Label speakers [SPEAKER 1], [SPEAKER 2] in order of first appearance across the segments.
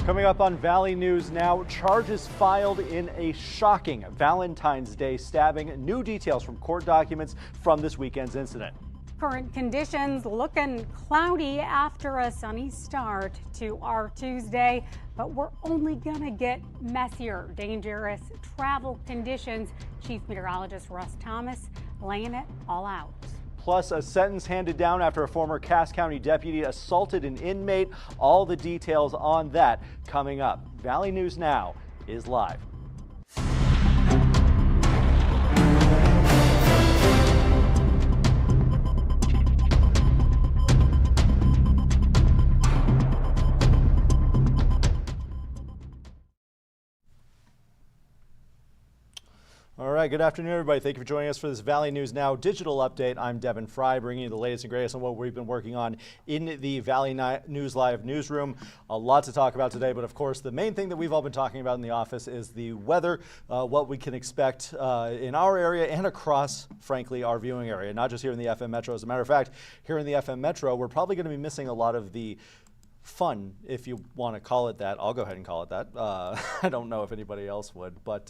[SPEAKER 1] Coming up on Valley News Now, charges filed in a shocking Valentine's Day stabbing. New details from court documents from this weekend's incident.
[SPEAKER 2] Current conditions looking cloudy after a sunny start to our Tuesday, but we're only gonna get messier, dangerous travel conditions. Chief Meteorologist Russ Thomas laying it all out.
[SPEAKER 1] Plus, a sentence handed down after a former Cass County deputy assaulted an inmate. All the details on that coming up. Valley News Now is live. All right, good afternoon, everybody. Thank you for joining us for this Valley News Now digital update. I'm Devin Fry, bringing you the latest and greatest on what we've been working on in the Valley News Live newsroom. A lot to talk about today, but of course, the main thing that we've all been talking about in the office is the weather, what we can expect in our area and across, frankly, our viewing area, not just here in the FM Metro. As a matter of fact, here in the FM Metro, we're probably going to be missing a lot of the fun, if you want to call it that. I'll go ahead and call it that. I don't know if anybody else would, but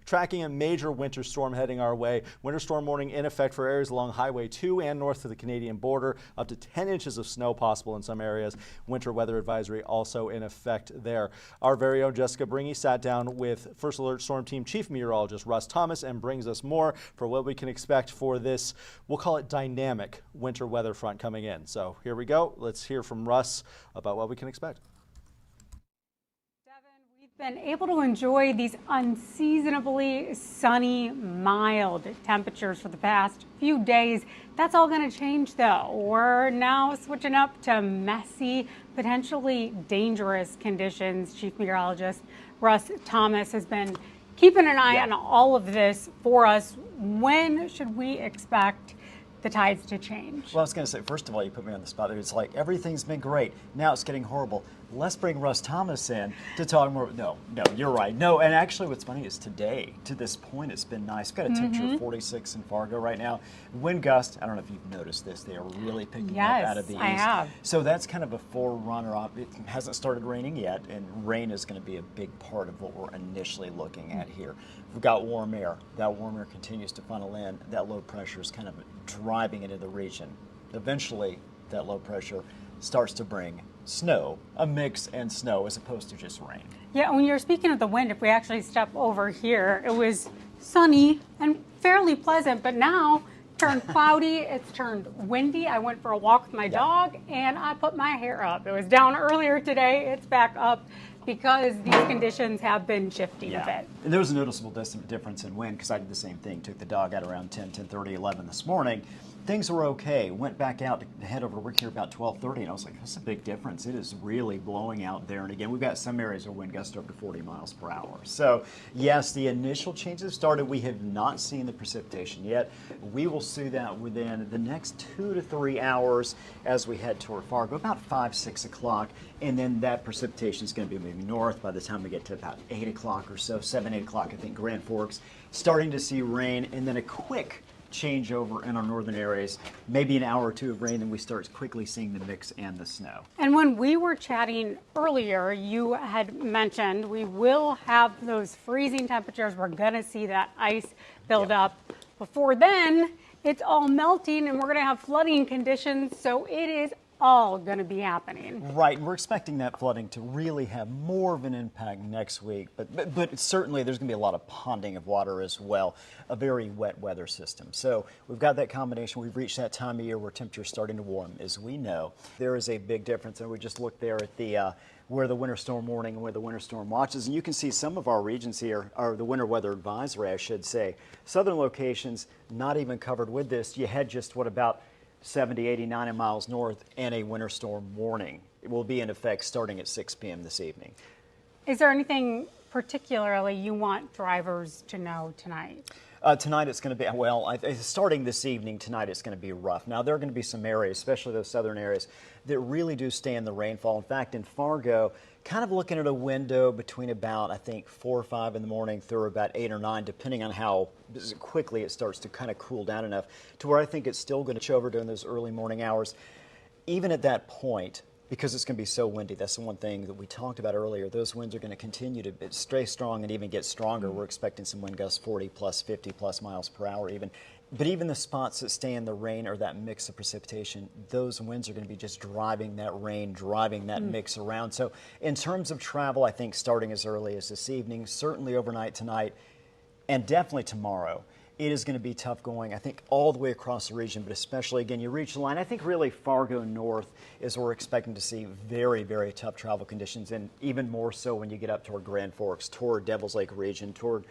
[SPEAKER 1] tracking a major winter storm heading our way. Winter storm warning in effect for areas along Highway 2 and north to the Canadian border. Up to 10 inches of snow possible in some areas. Winter weather advisory also in effect there. Our very own Jessica Bringy sat down with First Alert Storm Team Chief Meteorologist Russ Thomas and brings us more for what we can expect for this, we'll call it dynamic winter weather front coming in. So here we go. Let's hear from Russ about what we can expect.
[SPEAKER 2] Devin, we've been able to enjoy these unseasonably sunny, mild temperatures for the past few days. That's all going to change though. We're now switching up to messy, potentially dangerous conditions. Chief Meteorologist Russ Thomas has been keeping an eye on all of this for us. When should we expect the tides to change?
[SPEAKER 3] Well, I was going to say, first of all, you put me on the spot there. It's like everything's been great. Now it's getting horrible. Let's bring Russ Thomas in to talk more. No, you're right. No, and actually what's funny is today, to this point, it's been nice. We've got a temperature of 46 in Fargo right now. Wind gust, I don't know if you've noticed this, they are really picking up out of the east.
[SPEAKER 2] I have.
[SPEAKER 3] So that's kind of a forerunner. It hasn't started raining yet, and rain is going to be a big part of what we're initially looking at here. We've got warm air. That warm air continues to funnel in. That low pressure is kind of driving into the region. Eventually, that low pressure starts to bring snow, a mix and snow as opposed to just rain.
[SPEAKER 2] Yeah, when you're speaking of the wind, if we actually step over here, it was sunny and fairly pleasant, but now turned cloudy, it's turned windy. I went for a walk with my dog and I put my hair up. It was down earlier today, it's back up because these conditions have been shifting a bit.
[SPEAKER 3] And there was a noticeable difference in wind because I did the same thing. Took the dog out around 10:30, 11 this morning. Things were okay. Went back out to head over to work here about 12:30, and I was like, that's a big difference. It is really blowing out there. And again, we've got some areas where wind gusts up to 40 miles per hour. So yes, the initial changes started. We have not seen the precipitation yet. We will see that within the next 2 to 3 hours as we head toward Fargo, about 5, 6 o'clock. And then that precipitation is going to be moving north by the time we get to about 8 o'clock or so, 7, 8 o'clock, I think, Grand Forks. Starting to see rain, and then a quick changeover in our northern areas, maybe an hour or two of rain, and we start quickly seeing the mix and the snow.
[SPEAKER 2] And when we were chatting earlier, you had mentioned we will have those freezing temperatures. We're going to see that ice build up. Before then, it's all melting and we're going to have flooding conditions, so it is all going to be happening.
[SPEAKER 3] Right, and we're expecting that flooding to really have more of an impact next week, but certainly there's going to be a lot of ponding of water as well, a very wet weather system. So we've got that combination. We've reached that time of year where temperatures starting to warm. As we know, there is a big difference, and we just looked there at the where the winter storm warning and where the winter storm watch is, and you can see some of our regions here, or the winter weather advisory, I should say. Southern locations not even covered with this. You had just what, about 70, 80, 90 miles north, and a winter storm warning. It will be in effect starting at 6 p.m. this evening.
[SPEAKER 2] Is there anything particularly you want drivers to know tonight?
[SPEAKER 3] Tonight it's going to be, well, starting this evening, tonight it's going to be rough. Now there are going to be some areas, especially those southern areas, that really do stand the rainfall. In fact, in Fargo, kind of looking at a window between about, I think, 4 or 5 in the morning through about 8 or 9, depending on how quickly it starts to kind of cool down enough to where I think it's still going to chill over during those early morning hours. Even at that point, Because it's going to be so windy. That's the one thing that we talked about earlier. Those winds are going to continue to stay strong and even get stronger. We're expecting some wind gusts 40 plus, 50 plus miles per hour even. But even the spots that stay in the rain or that mix of precipitation, those winds are going to be just driving that rain, driving that mix around. So in terms of travel, I think starting as early as this evening, certainly overnight tonight, and definitely tomorrow, it is going to be tough going, I think, all the way across the region, but especially, again, you reach the line. I think really Fargo north is where we're expecting to see very, very tough travel conditions, and even more so when you get up toward Grand Forks, toward Devil's Lake region, toward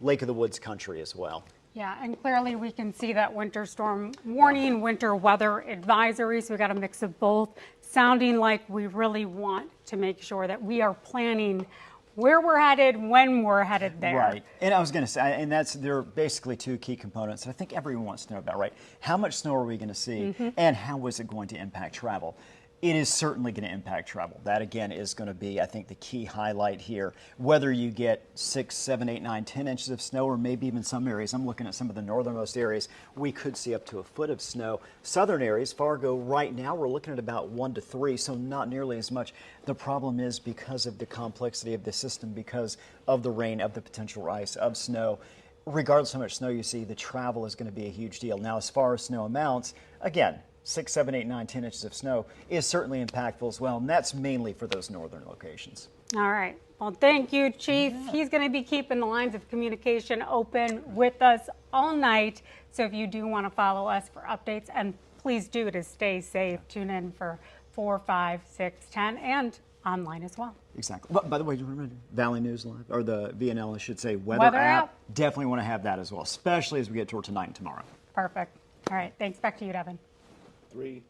[SPEAKER 3] Lake of the Woods country as well.
[SPEAKER 2] Yeah, and clearly we can see that winter storm warning, winter weather advisory. So we got a mix of both, sounding like we really want to make sure that we are planning where we're headed, when we're headed there.
[SPEAKER 3] Right. And I was going to say, and there are basically two key components that I think everyone wants to know about, right? How much snow are we going to see, and how is it going to impact travel? It is certainly going to impact travel. That, again, is going to be, I think, the key highlight here. Whether you get 6, 7, 8, 9, 10 inches of snow, or maybe even some areas, I'm looking at some of the northernmost areas, we could see up to a foot of snow. Southern areas, Fargo, right now, we're looking at about 1 to 3, so not nearly as much. The problem is because of the complexity of the system, because of the rain, of the potential ice, of snow. Regardless of how much snow you see, the travel is going to be a huge deal. Now, as far as snow amounts, again, 6, 7, 8, 9, 10 inches of snow is certainly impactful as well, and that's mainly for those northern locations.
[SPEAKER 2] All right. Well, thank you, Chief. He's going to be keeping the lines of communication open with us all night. So if you do want to follow us for updates, and please do to stay safe, tune in for 4, 5, 6, 10, and online as well.
[SPEAKER 3] Exactly. Well, by the way, do you remember Valley News Live, or the VNL, I should say, weather app? Definitely want to have that as well, especially as we get toward tonight and tomorrow.
[SPEAKER 2] Perfect. All right. Thanks. Back to you, Devin.
[SPEAKER 1] 3.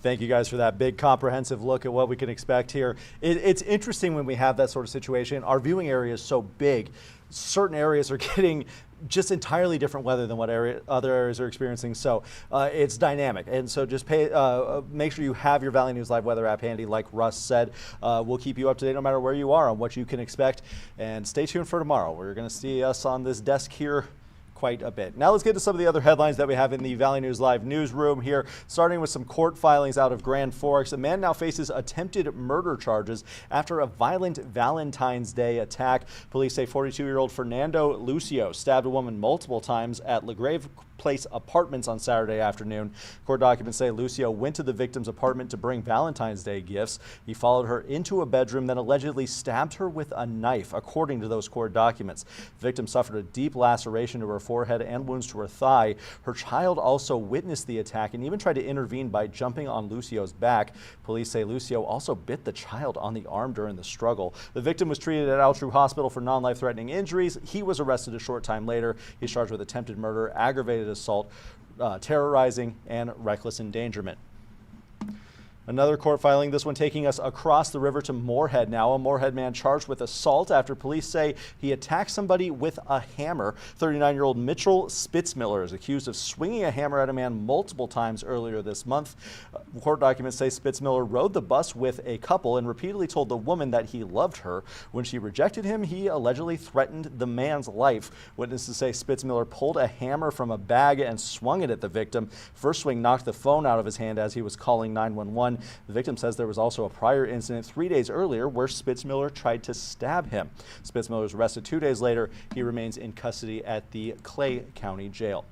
[SPEAKER 1] Thank you guys for that big comprehensive look at what we can expect here. It's interesting when we have that sort of situation. Our viewing area is so big. Certain areas are getting just entirely different weather than what other areas are experiencing. So it's dynamic. And so just make sure you have your Valley News Live weather app handy, like Russ said. We'll keep you up to date no matter where you are on what you can expect. And stay tuned for tomorrow. We're going to see us on this desk here quite a bit. Now let's get to some of the other headlines that we have in the Valley News Live newsroom here, starting with some court filings out of Grand Forks. A man now faces attempted murder charges after a violent Valentine's Day attack. Police say 42-year-old Fernando Lucio stabbed a woman multiple times at LaGrave Place Apartments on Saturday afternoon. Court documents say Lucio went to the victim's apartment to bring Valentine's Day gifts. He followed her into a bedroom, then allegedly stabbed her with a knife, according to those court documents. The victim suffered a deep laceration to her forehead and wounds to her thigh. Her child also witnessed the attack and even tried to intervene by jumping on Lucio's back. Police say Lucio also bit the child on the arm during the struggle. The victim was treated at Altru Hospital for non-life-threatening injuries. He was arrested a short time later. He's charged with attempted murder, aggravated assault, terrorizing, and reckless endangerment. Another court filing, this one taking us across the river to Moorhead now. A Moorhead man charged with assault after police say he attacked somebody with a hammer. 39-year-old Mitchell Spitzmiller is accused of swinging a hammer at a man multiple times earlier this month. Court documents say Spitzmiller rode the bus with a couple and repeatedly told the woman that he loved her. When she rejected him, he allegedly threatened the man's life. Witnesses say Spitzmiller pulled a hammer from a bag and swung it at the victim. First swing knocked the phone out of his hand as he was calling 911. The victim says there was also a prior incident 3 days earlier where Spitzmiller tried to stab him. Spitzmiller was arrested 2 days later. He remains in custody at the Clay County Jail.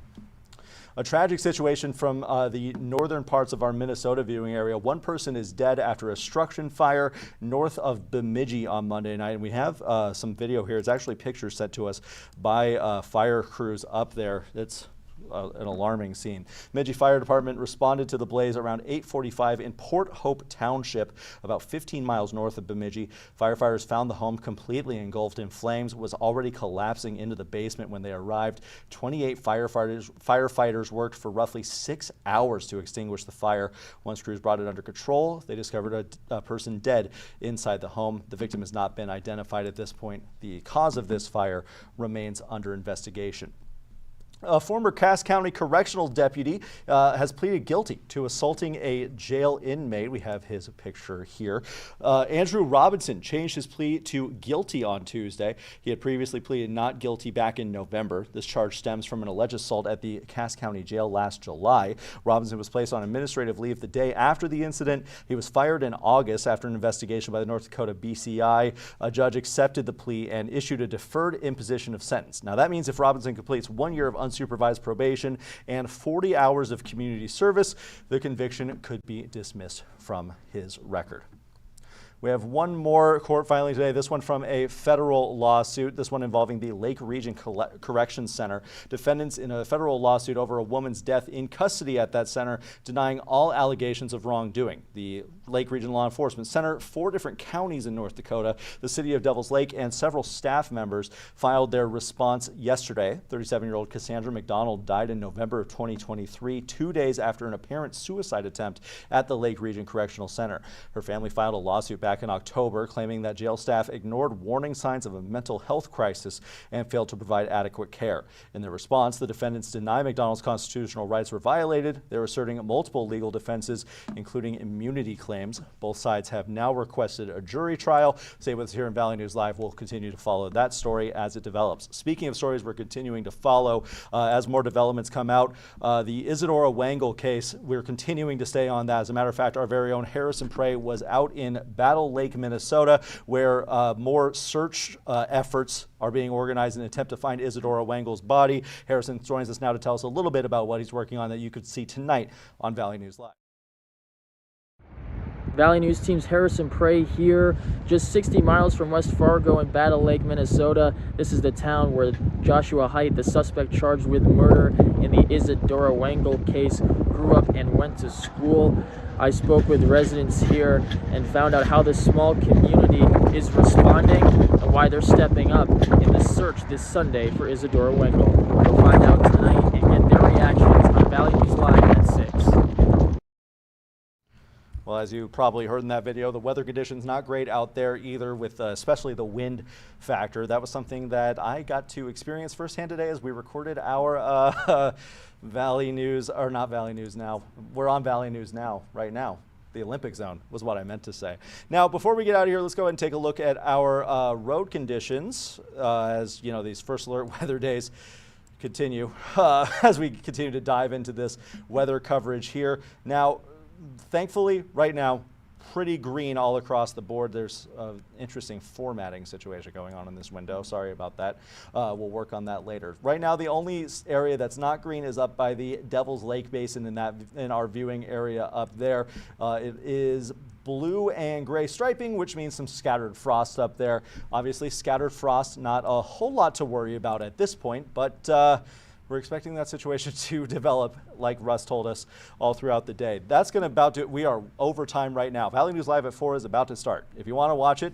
[SPEAKER 1] A tragic situation from the northern parts of our Minnesota viewing area. One person is dead after a structure fire north of Bemidji on Monday night. And we have some video here. It's actually pictures sent to us by fire crews up there. It's an alarming scene. Bemidji Fire Department responded to the blaze around 8:45 in Port Hope Township, about 15 miles north of Bemidji. Firefighters found the home completely engulfed in flames, was already collapsing into the basement when they arrived. 28 firefighters worked for roughly 6 hours to extinguish the fire. Once crews brought it under control, they discovered a person dead inside the home. The victim has not been identified at this point. The cause of this fire remains under investigation. A former Cass County correctional deputy has pleaded guilty to assaulting a jail inmate. We have his picture here. Andrew Robinson changed his plea to guilty on Tuesday. He had previously pleaded not guilty back in November. This charge stems from an alleged assault at the Cass County Jail last July. Robinson was placed on administrative leave the day after the incident. He was fired in August after an investigation by the North Dakota BCI. A judge accepted the plea and issued a deferred imposition of sentence. Now that means if Robinson completes 1 year of unsupervised probation and 40 hours of community service, the conviction could be dismissed from his record. We have one more court filing today, this one from a federal lawsuit, this one involving the Lake Region Correction Center. Defendants in a federal lawsuit over a woman's death in custody at that center, denying all allegations of wrongdoing. The Lake Region Law Enforcement Center, 4 different counties in North Dakota, the city of Devils Lake, and several staff members filed their response yesterday. 37-year-old Cassandra McDonald died in November of 2023, 2 days after an apparent suicide attempt at the Lake Region Correctional Center. Her family filed a lawsuit back in October, claiming that jail staff ignored warning signs of a mental health crisis and failed to provide adequate care. In their response, the defendants deny McDonald's constitutional rights were violated. They're asserting multiple legal defenses, including immunity claims. Both sides have now requested a jury trial. Stay with us here in Valley News Live. We'll continue to follow that story as it develops. Speaking of stories we're continuing to follow as more developments come out, the Isadora Wangle case, we're continuing to stay on that. As a matter of fact, our very own Harrison Prey was out in Battle Lake, Minnesota, where more search efforts are being organized in an attempt to find Isadora Wangle's body. Harrison joins us now to tell us a little bit about what he's working on that you could see tonight on Valley News Live.
[SPEAKER 4] Valley News Team's Harrison Prey here, just 60 miles from West Fargo in Battle Lake, Minnesota. This is the town where Joshua Haidt, the suspect charged with murder in the Isadora Wangle case, grew up and went to school. I spoke with residents here and found out how this small community is responding and why they're stepping up in the search this Sunday for Isadora Wangle. We'll find out tonight and get their reactions on Valley News Live at 6.
[SPEAKER 1] Well, as you probably heard in that video, the weather conditions not great out there either, with especially the wind factor. That was something that I got to experience firsthand today as we recorded our Valley News, or not Valley News now. We're on Valley News now, right now. The Olympic zone was what I meant to say. Now, before we get out of here, let's go ahead and take a look at our road conditions as you know these first alert weather days continue as we continue to dive into this weather coverage here. Now, thankfully, right now, pretty green all across the board. There's an interesting formatting situation going on in this window. Sorry about that. We'll work on that later. Right now, the only area that's not green is up by the Devils Lake Basin in our viewing area up there. It is blue and gray striping, which means some scattered frost up there. Obviously, scattered frost, not a whole lot to worry about at this point, but we're expecting that situation to develop, like Russ told us, all throughout the day. That's going to about do it. We are over time right now. Valley News Live at 4 is about to start. If you want to watch it,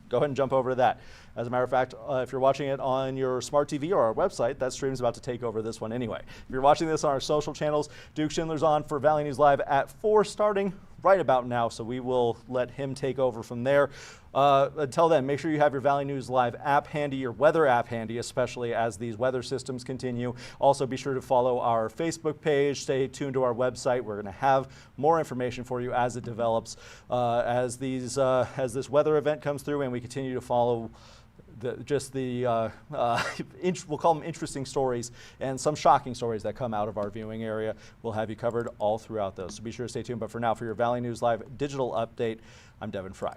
[SPEAKER 1] go ahead and jump over to that. As a matter of fact, if you're watching it on your smart TV or our website, that stream is about to take over this one anyway. If you're watching this on our social channels, Duke Schindler's on for Valley News Live at 4 starting right about now, so we will let him take over from there. Until then, make sure you have your Valley News Live app handy, your weather app handy, especially as these weather systems continue. Also, be sure to follow our Facebook page. Stay tuned to our website. We're going to have more information for you as it develops, as this weather event comes through, and we continue to follow we'll call them interesting stories and some shocking stories that come out of our viewing area. We'll have you covered all throughout those. So be sure to stay tuned. But for now, for your Valley News Live digital update, I'm Devin Fry.